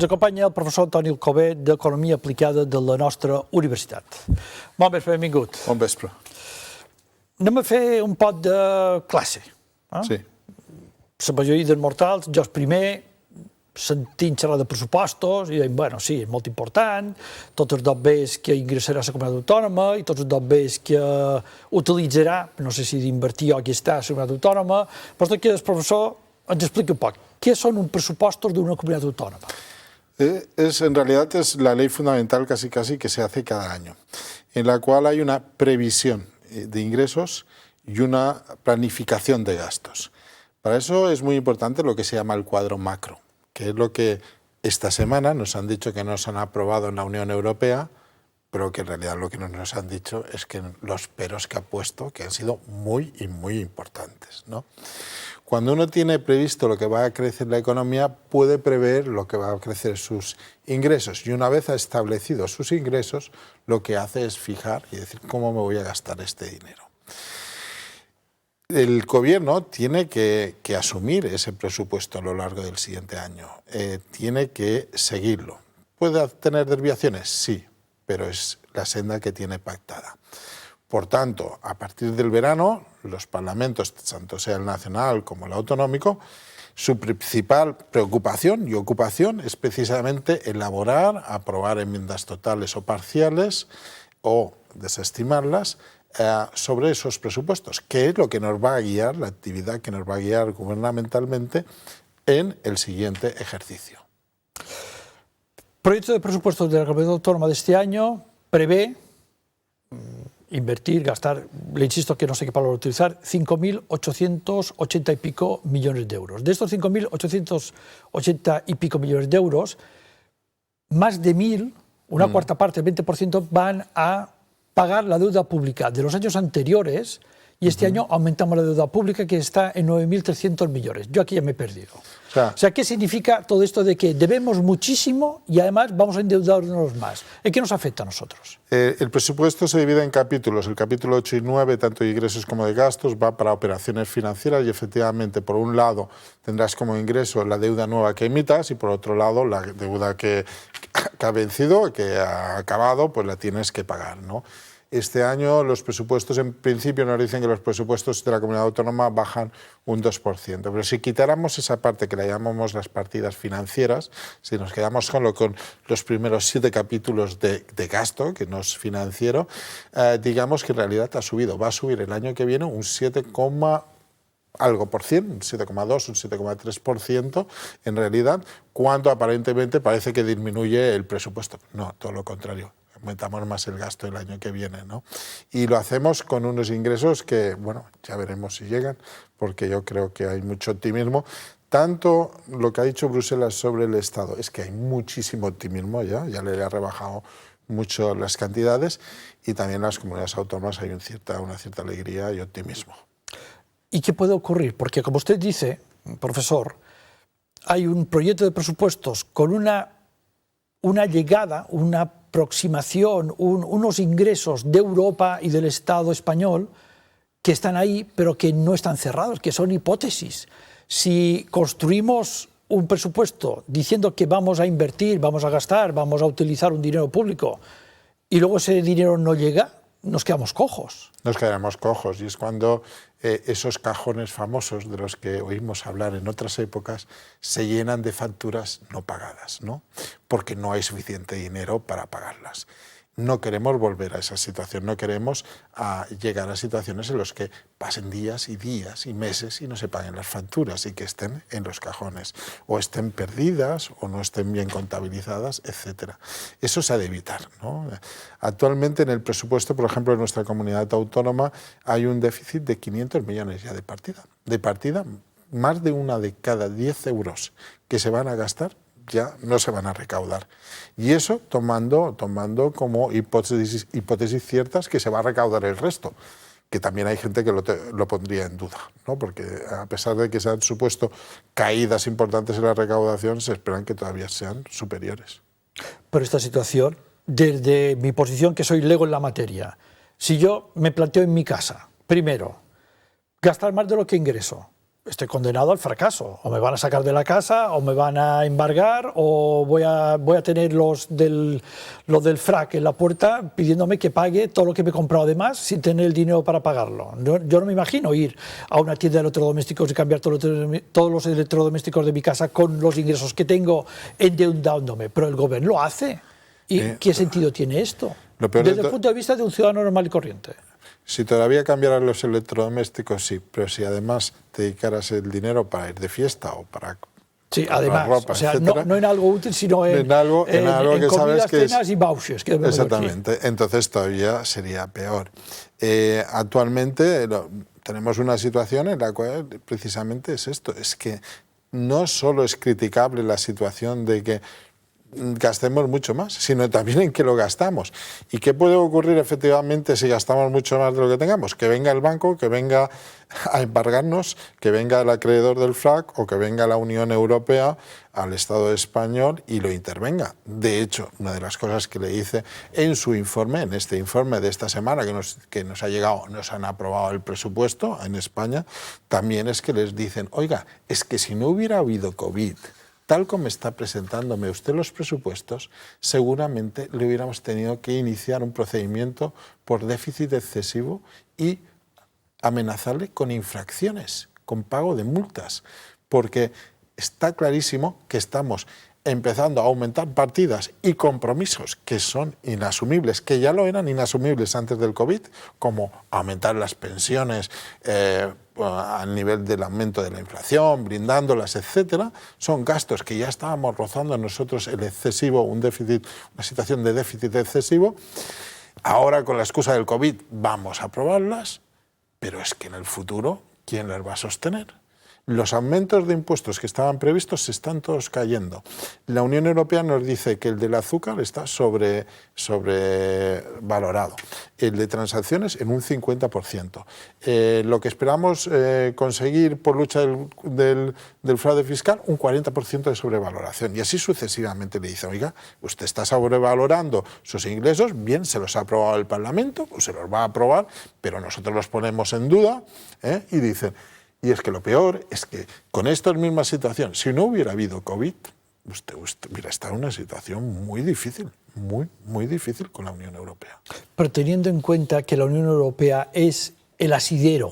Ens acompanya el professor Antoni Alcover d'Economia Aplicada de la nostra universitat. Bon vespre, benvingut. Bon vespre. Anem a fer un pot de classe. Sí. La majoria dels mortals, jo el primer, sentint xerrar de pressupostos i deien, bueno, sí, és molt important, tots els dobbers que ingressarà a la comunitat autònoma i tots els dobbers que utilitzarà, no sé si d'invertir o aquí està a la comunitat autònoma, però que el professor ens expliqui un poc. Què són uns pressupostos d'una comunitat autònoma? En realidad es la ley fundamental casi que se hace cada año, en la cual hay una previsión de ingresos y una planificación de gastos. Para eso es muy importante lo que se llama el cuadro macro, que es lo que esta semana nos han dicho que no se han aprobado en la Unión Europea, pero que en realidad lo que nos han dicho es que los peros que ha puesto, que han sido muy importantes, ¿no? Cuando uno tiene previsto lo que va a crecer la economía, puede prever lo que va a crecer sus ingresos. Y una vez ha establecido sus ingresos, lo que hace es fijar y decir cómo me voy a gastar este dinero. El gobierno tiene que asumir ese presupuesto a lo largo del siguiente año. Tiene que seguirlo. ¿Puede tener desviaciones? Sí, pero es la senda que tiene pactada. Por tanto, a partir del verano, los parlamentos, tanto sea el nacional como el autonómico, su principal preocupación y ocupación es precisamente elaborar, aprobar enmiendas totales o parciales o desestimarlas sobre esos presupuestos, que es lo que nos va a guiar, la actividad que nos va a guiar gubernamentalmente en el siguiente ejercicio. El proyecto de presupuestos de la Comunidad Autónoma de este año prevé invertir, gastar, le insisto que no sé qué palabra utilizar, 5.880 y pico millones de euros. De estos 5.880 y pico millones de euros, más de 1.000, una cuarta parte, el 20%, van a pagar la deuda pública de los años anteriores y este año aumentamos la deuda pública que está en 9.300 millones. Yo aquí ya me he perdido. O sea, ¿qué significa todo esto de que debemos muchísimo y además vamos a endeudarnos más? ¿En qué nos afecta a nosotros? El presupuesto se divide en capítulos. El capítulo 8 y 9, tanto de ingresos como de gastos, va para operaciones financieras y efectivamente, por un lado, tendrás como ingreso la deuda nueva que emitas y por otro lado, la deuda que ha vencido, que ha acabado, pues la tienes que pagar, ¿no? Este año los presupuestos, en principio nos dicen que los presupuestos de la comunidad autónoma bajan un 2%, pero si quitáramos esa parte que la llamamos las partidas financieras, si nos quedamos solo con los primeros 7 capítulos de gasto, que no es financiero, digamos que en realidad ha subido, va a subir el año que viene un 7, algo por cien, un 7,2, un 7,3% en realidad, cuando aparentemente parece que disminuye el presupuesto. No, todo lo contrario. Aumentamos más el gasto el año que viene, ¿no? Y lo hacemos con unos ingresos que, bueno, ya veremos si llegan, porque yo creo que hay mucho optimismo. Tanto lo que ha dicho Bruselas sobre el Estado, es que hay muchísimo optimismo ya le ha rebajado mucho las cantidades, y también en las comunidades autónomas hay una cierta alegría y optimismo. ¿Y qué puede ocurrir? Porque como usted dice, profesor, hay un proyecto de presupuestos con una llegada, una aproximación, unos ingresos de Europa y del Estado español que están ahí, pero que no están cerrados, que son hipótesis. Si construimos un presupuesto diciendo que vamos a invertir, vamos a gastar, vamos a utilizar un dinero público y luego ese dinero no llega, nos quedamos cojos. Nos quedamos cojos y es cuando esos cajones famosos de los que oímos hablar en otras épocas se llenan de facturas no pagadas, ¿no? Porque no hay suficiente dinero para pagarlas. No queremos volver a esa situación, no queremos llegar a situaciones en las que pasen días y meses y no se paguen las facturas y que estén en los cajones, o estén perdidas o no estén bien contabilizadas, etc. Eso se ha de evitar, ¿no? Actualmente en el presupuesto, por ejemplo, en nuestra comunidad autónoma hay un déficit de 500 millones ya de partida. De partida, más de una de cada 10 euros que se van a gastar ya no se van a recaudar. Y eso tomando como hipótesis ciertas que se va a recaudar el resto, que también hay gente que lo pondría en duda, ¿no? Porque a pesar de que se han supuesto caídas importantes en la recaudación, se esperan que todavía sean superiores. Pero esta situación, desde mi posición que soy lego en la materia, si yo me planteo en mi casa, primero, gastar más de lo que ingreso, estoy condenado al fracaso. O me van a sacar de la casa, o me van a embargar, o voy a tener los del FRAC en la puerta pidiéndome que pague todo lo que me he comprado de más sin tener el dinero para pagarlo. Yo no me imagino ir a una tienda de electrodomésticos y cambiar todos los electrodomésticos de mi casa con los ingresos que tengo endeudándome, pero el gobierno lo hace. ¿Y qué sentido tiene esto? Desde el punto de vista de un ciudadano normal y corriente. Si todavía cambiaran los electrodomésticos, sí, pero si además te dedicaras el dinero para ir de fiesta o para sí, además, ropa, o sea, etcétera, no en algo útil, sino en algo que comidas, sabes que cenas y vouchers. Que exactamente, entonces todavía sería peor. Actualmente tenemos una situación en la cual precisamente es esto, es que no solo es criticable la situación de que gastemos mucho más, sino también en qué lo gastamos. ¿Y qué puede ocurrir efectivamente si gastamos mucho más de lo que tengamos? Que venga el banco, que venga a embargarnos, que venga el acreedor del FRAC o que venga la Unión Europea al Estado español y lo intervenga. De hecho, una de las cosas que le hice en su informe, en este informe de esta semana que nos ha llegado, nos han aprobado el presupuesto en España, también es que les dicen, oiga, es que si no hubiera habido COVID, tal como está presentándome usted los presupuestos, seguramente le hubiéramos tenido que iniciar un procedimiento por déficit excesivo y amenazarle con infracciones, con pago de multas, porque está clarísimo que estamos empezando a aumentar partidas y compromisos que son inasumibles, que ya lo eran inasumibles antes del COVID, como aumentar las pensiones al nivel del aumento de la inflación, brindándolas, etcétera. Son gastos que ya estábamos rozando nosotros el excesivo, un déficit, una situación de déficit excesivo. Ahora, con la excusa del COVID, vamos a aprobarlas, pero es que en el futuro, ¿quién las va a sostener? Los aumentos de impuestos que estaban previstos se están todos cayendo. La Unión Europea nos dice que el del azúcar está sobrevalorado, el de transacciones en un 50%. Lo que esperamos conseguir por lucha del fraude fiscal, un 40% de sobrevaloración. Y así sucesivamente le dice, oiga, usted está sobrevalorando sus ingresos, bien, se los ha aprobado el Parlamento, pues se los va a aprobar, pero nosotros los ponemos en duda, y dicen... Y es que lo peor es que con esta misma situación, si no hubiera habido COVID, usted hubiera estado en una situación muy difícil, muy difícil con la Unión Europea. Pero teniendo en cuenta que la Unión Europea es el asidero,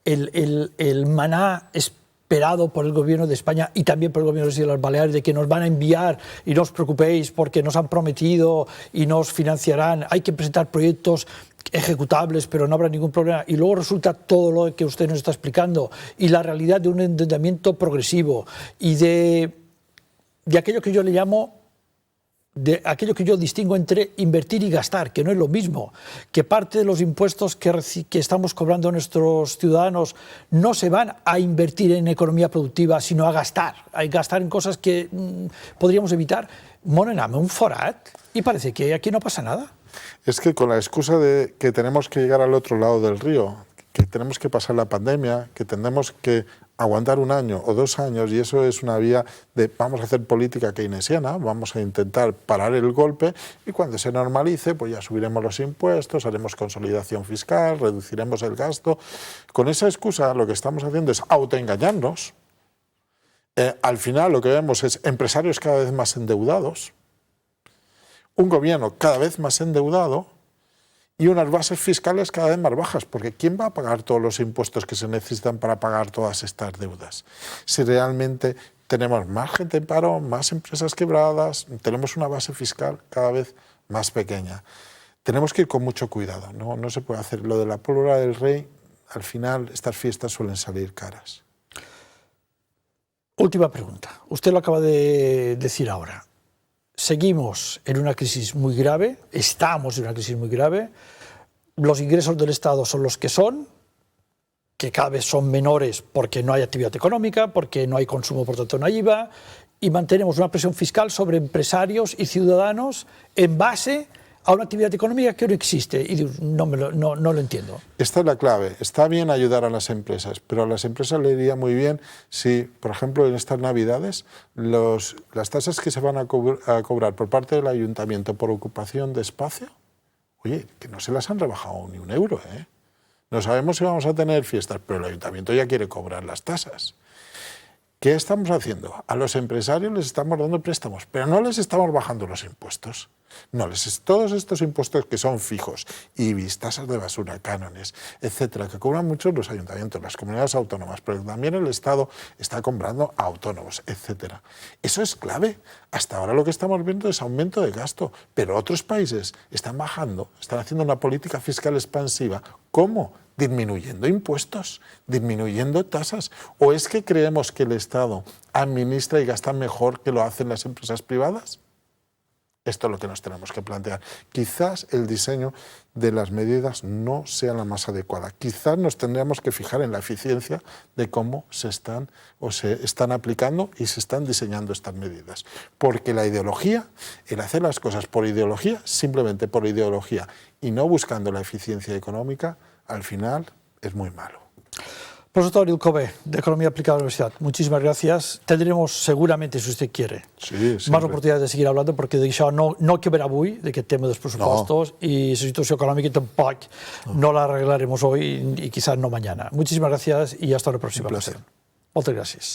el maná esperado por el gobierno de España y también por el gobierno de las Baleares, de que nos van a enviar y no os preocupéis porque nos han prometido y nos financiarán, hay que presentar proyectos ejecutables, pero no habrá ningún problema. Y luego resulta todo lo que usted nos está explicando y la realidad de un endeudamiento progresivo y de aquello que yo le llamo, de aquello que yo distingo entre invertir y gastar, que no es lo mismo, que parte de los impuestos que estamos cobrando a nuestros ciudadanos no se van a invertir en economía productiva, sino a gastar en cosas que podríamos evitar. Monename un forat y parece que aquí no pasa nada. Es que con la excusa de que tenemos que llegar al otro lado del río, que tenemos que pasar la pandemia, que tenemos que aguantar 1 año o 2 años, y eso es una vía de vamos a hacer política keynesiana, vamos a intentar parar el golpe y cuando se normalice pues ya subiremos los impuestos, haremos consolidación fiscal, reduciremos el gasto. Con esa excusa lo que estamos haciendo es autoengañarnos. Al final lo que vemos es empresarios cada vez más endeudados, un gobierno cada vez más endeudado y unas bases fiscales cada vez más bajas, porque ¿quién va a pagar todos los impuestos que se necesitan para pagar todas estas deudas? Si realmente tenemos más gente en paro, más empresas quebradas, tenemos una base fiscal cada vez más pequeña. Tenemos que ir con mucho cuidado, no se puede hacer lo de la pólvora del rey, al final estas fiestas suelen salir caras. Última pregunta, usted lo acaba de decir ahora. Seguimos en una crisis muy grave, estamos en una crisis muy grave, los ingresos del Estado son los que son, que cada vez son menores porque no hay actividad económica, porque no hay consumo, por tanto no hay IVA, y mantenemos una presión fiscal sobre empresarios y ciudadanos en base a una actividad económica que no existe, y no lo entiendo. Esta es la clave. Está bien ayudar a las empresas, pero a las empresas le iría muy bien si, por ejemplo, en estas Navidades, las tasas que se van a cobrar por parte del ayuntamiento por ocupación de espacio, oye, que no se las han rebajado ni 1 euro, ¿eh? No sabemos si vamos a tener fiestas, pero el ayuntamiento ya quiere cobrar las tasas. ¿Qué estamos haciendo? A los empresarios les estamos dando préstamos, pero no les estamos bajando los impuestos. Todos estos impuestos que son fijos, IBIs, tasas de basura, cánones, etcétera, que cobran muchos los ayuntamientos, las comunidades autónomas, pero también el Estado está comprando a autónomos, etcétera. Eso es clave. Hasta ahora lo que estamos viendo es aumento de gasto, pero otros países están bajando, están haciendo una política fiscal expansiva. ¿Cómo? Disminuyendo impuestos, disminuyendo tasas. ¿O es que creemos que el Estado administra y gasta mejor que lo hacen las empresas privadas? Esto es lo que nos tenemos que plantear. Quizás el diseño de las medidas no sea la más adecuada. Quizás nos tendríamos que fijar en la eficiencia de cómo se están aplicando y se están diseñando estas medidas. Porque la ideología, el hacer las cosas por ideología, simplemente por ideología, y no buscando la eficiencia económica, al final es muy malo. Profesor Ilkove, de Economía Aplicada de la Universidad, muchísimas gracias. Tendremos seguramente, si usted quiere, más oportunidades de seguir hablando, porque de això no quedarà avui, d'aquest tema dels pressupostos, y la situació econòmica tampoc no la arreglaremos hoy y quizás no mañana. Muchísimas gracias y hasta la próxima ocasión. Moltes gràcies.